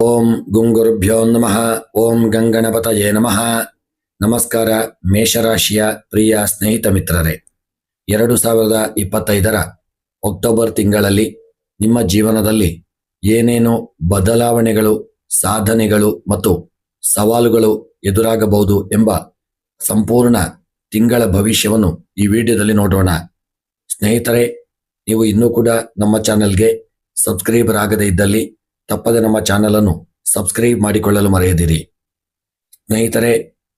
ಓಂ ಗುಂಗುರುಭ್ಯೋ ನಮಃ. ಓಂ ಗಂಗಣಪತಯೇ ನಮಃ. ನಮಸ್ಕಾರ ಮೇಷರಾಶಿಯ ಪ್ರಿಯ ಸ್ನೇಹಿತ ಮಿತ್ರರೇ, 2025 ಅಕ್ಟೋಬರ್ ತಿಂಗಳಲ್ಲಿ ನಿಮ್ಮ ಜೀವನದಲ್ಲಿ ಏನೇನು ಬದಲಾವಣೆಗಳು, ಸಾಧನೆಗಳು ಮತ್ತು ಸವಾಲುಗಳು ಎದುರಾಗಬಹುದು ಎಂಬ ಸಂಪೂರ್ಣ ತಿಂಗಳ ಭವಿಷ್ಯವನ್ನು ಈ ವಿಡಿಯೋದಲ್ಲಿ ನೋಡೋಣ. ಸ್ನೇಹಿತರೆ, ನೀವು ಇನ್ನೂ ಕೂಡ ನಮ್ಮ ಚಾನೆಲ್ಗೆ ಸಬ್ಸ್ಕ್ರೈಬರ್ ಆಗದೇ ಇದ್ದಲ್ಲಿ ತಪ್ಪದೆ ನಮ್ಮ ಚಾನೆಲ್ ಅನ್ನು ಸಬ್ಸ್ಕ್ರೈಬ್ ಮಾಡಿಕೊಳ್ಳಲು ಮರೆಯದಿರಿ. ಸ್ನೇಹಿತರೆ,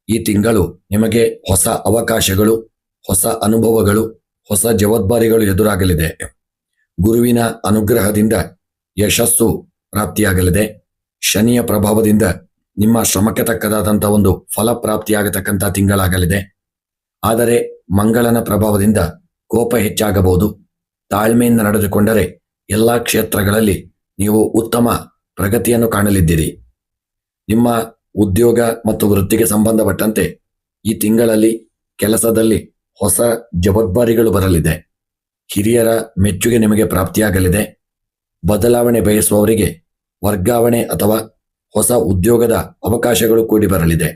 ಈ ತಿಂಗಳು ನಿಮಗೆ ಹೊಸ ಅವಕಾಶಗಳು, ಹೊಸ ಅನುಭವಗಳು, ಹೊಸ ಜವಾಬ್ದಾರಿಗಳು ಎದುರಾಗಲಿದೆ. ಗುರುವಿನ ಅನುಗ್ರಹದಿಂದ ಯಶಸ್ಸು ಪ್ರಾಪ್ತಿಯಾಗಲಿದೆ. ಶನಿಯ ಪ್ರಭಾವದಿಂದ ನಿಮ್ಮ ಶ್ರಮಕ್ಕೆ ತಕ್ಕದಾದಂಥ ಒಂದು ಫಲ ಪ್ರಾಪ್ತಿಯಾಗತಕ್ಕಂಥ ತಿಂಗಳಾಗಲಿದೆ. ಆದರೆ ಮಂಗಳನ ಪ್ರಭಾವದಿಂದ ಕೋಪ ಹೆಚ್ಚಾಗಬಹುದು. ತಾಳ್ಮೆಯಿಂದ ನಡೆದುಕೊಂಡರೆ ಎಲ್ಲ ಕ್ಷೇತ್ರಗಳಲ್ಲಿ ನೀವು ಉತ್ತಮ ಪ್ರಗತಿಯನ್ನು ಕಾಣಲಿದ್ದೀರಿ. ನಿಮ್ಮ ಉದ್ಯೋಗ ಮತ್ತು ವೃತ್ತಿಗೆ ಸಂಬಂಧಪಟ್ಟಂತೆ ಈ ತಿಂಗಳಲ್ಲಿ ಕೆಲಸದಲ್ಲಿ ಹೊಸ ಜವಾಬ್ದಾರಿಗಳು ಬರಲಿದೆ. ಹಿರಿಯರ ಮೆಚ್ಚುಗೆ ನಿಮಗೆ ಪ್ರಾಪ್ತಿಯಾಗಲಿದೆ. ಬದಲಾವಣೆ ಬಯಸುವವರಿಗೆ ವರ್ಗಾವಣೆ ಅಥವಾ ಹೊಸ ಉದ್ಯೋಗದ ಅವಕಾಶಗಳು ಕೂಡಿ ಬರಲಿದೆ.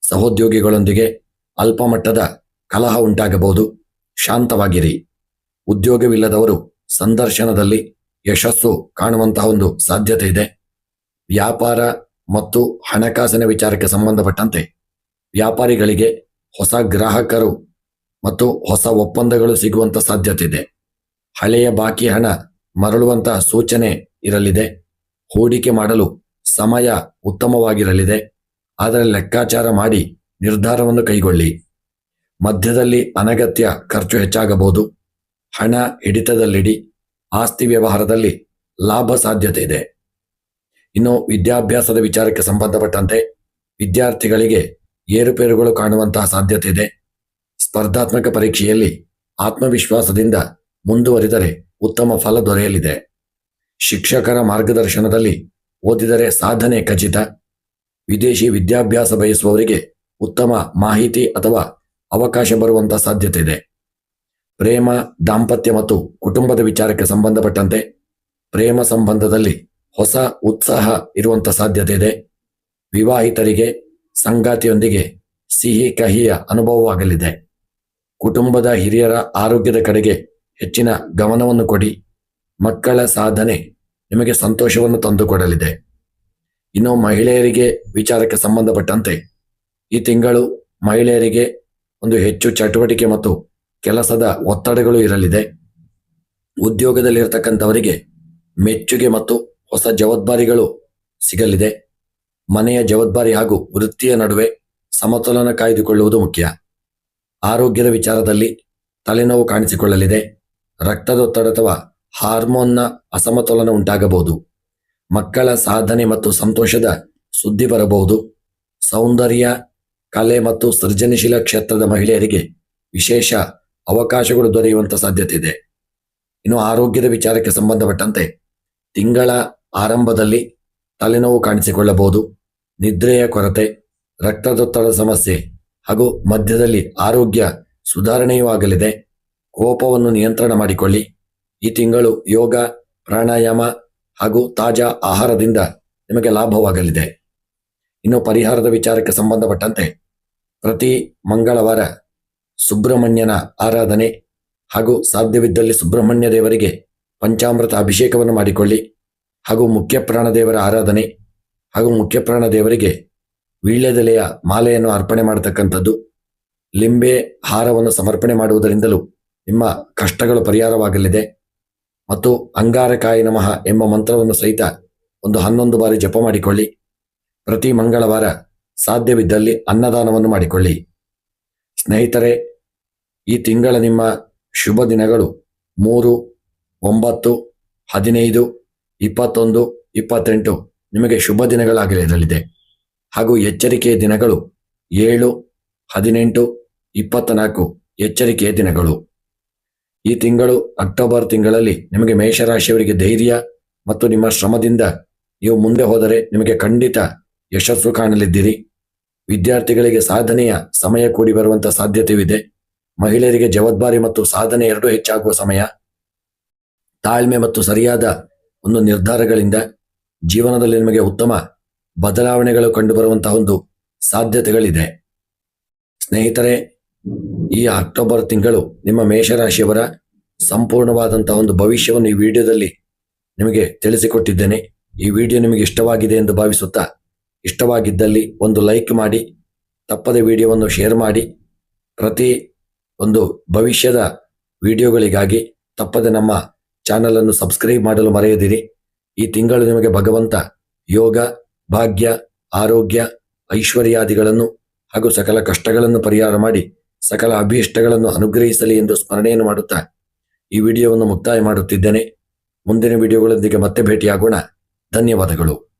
ಸಹೋದ್ಯೋಗಿಗಳೊಂದಿಗೆ ಅಲ್ಪ ಮಟ್ಟದ ಕಲಹ ಉಂಟಾಗಬಹುದು. ಶಾಂತವಾಗಿರಿ. ಉದ್ಯೋಗವಿಲ್ಲದವರು ಸಂದರ್ಶನದಲ್ಲಿ ಯಶಸ್ಸು ಕಾಣುವಂತಹ ಒಂದು ಸಾಧ್ಯತೆ ಇದೆ. ವ್ಯಾಪಾರ ಮತ್ತು ಹಣಕಾಸಿನ ವಿಚಾರಕ್ಕೆ ಸಂಬಂಧಪಟ್ಟಂತೆ ವ್ಯಾಪಾರಿಗಳಿಗೆ ಹೊಸ ಗ್ರಾಹಕರು ಮತ್ತು ಹೊಸ ಒಪ್ಪಂದಗಳು ಸಿಗುವಂಥ ಸಾಧ್ಯತೆ ಇದೆ. ಹಳೆಯ ಬಾಕಿ ಹಣ ಮರಳುವಂತಹ ಸೂಚನೆ ಇರಲಿದೆ. ಹೂಡಿಕೆ ಮಾಡಲು ಸಮಯ ಉತ್ತಮವಾಗಿರಲಿದೆ. ಆದರೆ ಲೆಕ್ಕಾಚಾರ ಮಾಡಿ ನಿರ್ಧಾರವನ್ನು ಕೈಗೊಳ್ಳಿ. ಮಧ್ಯದಲ್ಲಿ ಅನಗತ್ಯ ಖರ್ಚು ಹೆಚ್ಚಾಗಬಹುದು. ಹಣ ಹಿಡಿತದಲ್ಲಿಡಿ. ಆಸ್ತಿ ವ್ಯವಹಾರದಲ್ಲಿ ಲಾಭ ಸಾಧ್ಯತೆ ಇದೆ. ಇನ್ನು ವಿದ್ಯಾಭ್ಯಾಸದ ವಿಚಾರಕ್ಕೆ ಸಂಬಂಧಪಟ್ಟಂತೆ ವಿದ್ಯಾರ್ಥಿಗಳಿಗೆ ಏರುಪೇರುಗಳು ಕಾಣುವಂತಹ ಸಾಧ್ಯತೆ ಇದೆ. ಸ್ಪರ್ಧಾತ್ಮಕ ಪರೀಕ್ಷೆಯಲ್ಲಿ ಆತ್ಮವಿಶ್ವಾಸದಿಂದ ಮುಂದುವರಿದರೆ ಉತ್ತಮ ಫಲ ದೊರೆಯಲಿದೆ. ಶಿಕ್ಷಕರ ಮಾರ್ಗದರ್ಶನದಲ್ಲಿ ಓದಿದರೆ ಸಾಧನೆ ಖಚಿತ. ವಿದೇಶಿ ವಿದ್ಯಾಭ್ಯಾಸ ಬಯಸುವವರಿಗೆ ಉತ್ತಮ ಮಾಹಿತಿ ಅಥವಾ ಅವಕಾಶ ಬರುವಂತಹ ಸಾಧ್ಯತೆ ಇದೆ. ಪ್ರೇಮ, ದಾಂಪತ್ಯ ಮತ್ತು ಕುಟುಂಬದ ವಿಚಾರಕ್ಕೆ ಸಂಬಂಧಪಟ್ಟಂತೆ ಪ್ರೇಮ ಸಂಬಂಧದಲ್ಲಿ ಹೊಸ ಉತ್ಸಾಹ ಇರುವಂಥ ಸಾಧ್ಯತೆ ಇದೆ. ವಿವಾಹಿತರಿಗೆ ಸಂಗಾತಿಯೊಂದಿಗೆ ಸಿಹಿ ಕಹಿಯ ಅನುಭವವಾಗಲಿದೆ. ಕುಟುಂಬದ ಹಿರಿಯರ ಆರೋಗ್ಯದ ಕಡೆಗೆ ಹೆಚ್ಚಿನ ಗಮನವನ್ನು ಕೊಡಿ. ಮಕ್ಕಳ ಸಾಧನೆ ನಿಮಗೆ ಸಂತೋಷವನ್ನು ತಂದುಕೊಡಲಿದೆ. ಇನ್ನು ಮಹಿಳೆಯರಿಗೆ ವಿಚಾರಕ್ಕೆ ಸಂಬಂಧಪಟ್ಟಂತೆ ಈ ತಿಂಗಳು ಮಹಿಳೆಯರಿಗೆ ಒಂದು ಹೆಚ್ಚು ಚಟುವಟಿಕೆ ಮತ್ತು ಕೆಲಸದ ಒತ್ತಡಗಳು ಇರಲಿದೆ. ಉದ್ಯೋಗದಲ್ಲಿರ್ತಕ್ಕಂಥವರಿಗೆ ಮೆಚ್ಚುಗೆ ಮತ್ತು ಹೊಸ ಜವಾಬ್ದಾರಿಗಳು ಸಿಗಲಿದೆ. ಮನೆಯ ಜವಾಬ್ದಾರಿ ಹಾಗೂ ವೃತ್ತಿಯ ನಡುವೆ ಸಮತೋಲನ ಕಾಯ್ದುಕೊಳ್ಳುವುದು ಮುಖ್ಯ. ಆರೋಗ್ಯದ ವಿಚಾರದಲ್ಲಿ ತಲೆನೋವು ಕಾಣಿಸಿಕೊಳ್ಳಲಿದೆ. ರಕ್ತದೊತ್ತಡ ಅಥವಾ ಹಾರ್ಮೋನ್ನ ಅಸಮತೋಲನ ಉಂಟಾಗಬಹುದು. ಮಕ್ಕಳ ಸಾಧನೆ ಮತ್ತು ಸಂತೋಷದ ಸುದ್ದಿ ಬರಬಹುದು. ಸೌಂದರ್ಯ, ಕಲೆ ಮತ್ತು ಸೃಜನಶೀಲ ಕ್ಷೇತ್ರದ ಮಹಿಳೆಯರಿಗೆ ವಿಶೇಷ ಅವಕಾಶಗಳು ದೊರೆಯುವಂಥ ಸಾಧ್ಯತೆ ಇದೆ. ಇನ್ನು ಆರೋಗ್ಯದ ವಿಚಾರಕ್ಕೆ ಸಂಬಂಧಪಟ್ಟಂತೆ ತಿಂಗಳ ಆರಂಭದಲ್ಲಿ ತಲೆನೋವು ಕಾಣಿಸಿಕೊಳ್ಳಬಹುದು. ನಿದ್ರೆಯ ಕೊರತೆ, ರಕ್ತದೊತ್ತಡದ ಸಮಸ್ಯೆ ಹಾಗೂ ಮಧ್ಯದಲ್ಲಿ ಆರೋಗ್ಯ ಸುಧಾರಣೆಯೂ ಆಗಲಿದೆ. ಕೋಪವನ್ನು ನಿಯಂತ್ರಣ ಮಾಡಿಕೊಳ್ಳಿ. ಈ ತಿಂಗಳು ಯೋಗ, ಪ್ರಾಣಾಯಾಮ ಹಾಗೂ ತಾಜಾ ಆಹಾರದಿಂದ ನಿಮಗೆ ಲಾಭವಾಗಲಿದೆ. ಇನ್ನು ಪರಿಹಾರದ ವಿಚಾರಕ್ಕೆ ಸಂಬಂಧಪಟ್ಟಂತೆ ಪ್ರತಿ ಮಂಗಳವಾರ ಸುಬ್ರಹ್ಮಣ್ಯನ ಆರಾಧನೆ ಹಾಗೂ ಸಾಧ್ಯವಿದ್ದಲ್ಲಿ ಸುಬ್ರಹ್ಮಣ್ಯ ದೇವರಿಗೆ ಪಂಚಾಮೃತ ಅಭಿಷೇಕವನ್ನು ಮಾಡಿಕೊಳ್ಳಿ. ಹಾಗೂ ಮುಖ್ಯಪ್ರಾಣ ದೇವರ ಆರಾಧನೆ ಹಾಗೂ ಮುಖ್ಯಪ್ರಾಣ ದೇವರಿಗೆ ವೀಳ್ಯದೆಲೆಯ ಮಾಲೆಯನ್ನು ಅರ್ಪಣೆ ಮಾಡತಕ್ಕಂಥದ್ದು, ಲಿಂಬೆ ಹಾರವನ್ನು ಸಮರ್ಪಣೆ ಮಾಡುವುದರಿಂದಲೂ ನಿಮ್ಮ ಕಷ್ಟಗಳು ಪರಿಹಾರವಾಗಲಿದೆ. ಮತ್ತು ಅಂಗಾರಕಾಯ ನಮಃ ಎಂಬ ಮಂತ್ರವನ್ನು ಸಹಿತ ಒಂದು 11 ಬಾರಿ ಜಪ ಮಾಡಿಕೊಳ್ಳಿ. ಪ್ರತಿ ಮಂಗಳವಾರ ಸಾಧ್ಯವಿದ್ದಲ್ಲಿ ಅನ್ನದಾನವನ್ನು ಮಾಡಿಕೊಳ್ಳಿ. ಸ್ನೇಹಿತರೆ, ಈ ತಿಂಗಳ ನಿಮ್ಮ ಶುಭ ದಿನಗಳು 3, 9, 15, 21, 28 ನಿಮಗೆ ಶುಭ ದಿನಗಳಾಗಿರಲಿದೆ. ಹಾಗೂ ಎಚ್ಚರಿಕೆಯ ದಿನಗಳು 7, 18, 24 ಎಚ್ಚರಿಕೆಯ ದಿನಗಳು. ಈ ತಿಂಗಳು ಅಕ್ಟೋಬರ್ ತಿಂಗಳಲ್ಲಿ ನಿಮಗೆ ಮೇಷರಾಶಿಯವರಿಗೆ ಧೈರ್ಯ ಮತ್ತು ನಿಮ್ಮ ಶ್ರಮದಿಂದ ನೀವು ಮುಂದೆ ಹೋದರೆ ನಿಮಗೆ ಖಂಡಿತ ಯಶಸ್ಸು ಕಾಣಲಿದ್ದೀರಿ. ವಿದ್ಯಾರ್ಥಿಗಳಿಗೆ ಸಾಧನೆಯ ಸಮಯ ಕೂಡಿ ಬರುವಂಥ ಸಾಧ್ಯತೆಯಿದೆ. ಮಹಿಳೆಯರಿಗೆ ಜವಾಬ್ದಾರಿ ಮತ್ತು ಸಾಧನೆ ಎರಡೂ ಹೆಚ್ಚಾಗುವ ಸಮಯ. ತಾಳ್ಮೆ ಮತ್ತು ಸರಿಯಾದ ಒಂದು ನಿರ್ಧಾರಗಳಿಂದ ಜೀವನದಲ್ಲಿ ನಿಮಗೆ ಉತ್ತಮ ಬದಲಾವಣೆಗಳು ಕಂಡುಬರುವಂತಹ ಒಂದು ಸಾಧ್ಯತೆಗಳಿದೆ. ಸ್ನೇಹಿತರೆ, ಈ ಅಕ್ಟೋಬರ್ ತಿಂಗಳು ನಿಮ್ಮ ಮೇಷರಾಶಿಯವರ ಸಂಪೂರ್ಣವಾದಂತಹ ಒಂದು ಭವಿಷ್ಯವನ್ನು ಈ ವಿಡಿಯೋದಲ್ಲಿ ನಿಮಗೆ ತಿಳಿಸಿಕೊಟ್ಟಿದ್ದೇನೆ. ಈ ವಿಡಿಯೋ ನಿಮಗೆ ಇಷ್ಟವಾಗಿದೆ ಎಂದು ಭಾವಿಸುತ್ತಾ, ಇಷ್ಟವಾಗಿದ್ದಲ್ಲಿ ಒಂದು ಲೈಕ್ ಮಾಡಿ, ತಪ್ಪದೆ ವಿಡಿಯೋವನ್ನು ಶೇರ್ ಮಾಡಿ. ಪ್ರತಿ ಒಂದು ಭವಿಷ್ಯದ ವಿಡಿಯೋಗಳಿಗಾಗಿ ತಪ್ಪದೆ ನಮ್ಮ ಚಾನಲ್ ಅನ್ನು ಸಬ್ಸ್ಕ್ರೈಬ್ ಮಾಡಲು ಮರೆಯದಿರಿ. ಈ ತಿಂಗಳು ನಿಮಗೆ ಭಗವಂತ ಯೋಗ, ಭಾಗ್ಯ, ಆರೋಗ್ಯ, ಐಶ್ವರ್ಯಾದಿಗಳನ್ನು ಹಾಗೂ ಸಕಲ ಕಷ್ಟಗಳನ್ನು ಪರಿಹಾರ ಮಾಡಿ ಸಕಲ ಅಭೀಷ್ಟಗಳನ್ನು ಅನುಗ್ರಹಿಸಲಿ ಎಂದು ಸ್ಮರಣೆಯನ್ನು ಮಾಡುತ್ತಾ ಈ ವಿಡಿಯೋವನ್ನು ಮುಕ್ತಾಯ ಮಾಡುತ್ತಿದ್ದೇನೆ. ಮುಂದಿನ ವಿಡಿಯೋಗಳೊಂದಿಗೆ ಮತ್ತೆ ಭೇಟಿಯಾಗೋಣ. ಧನ್ಯವಾದಗಳು.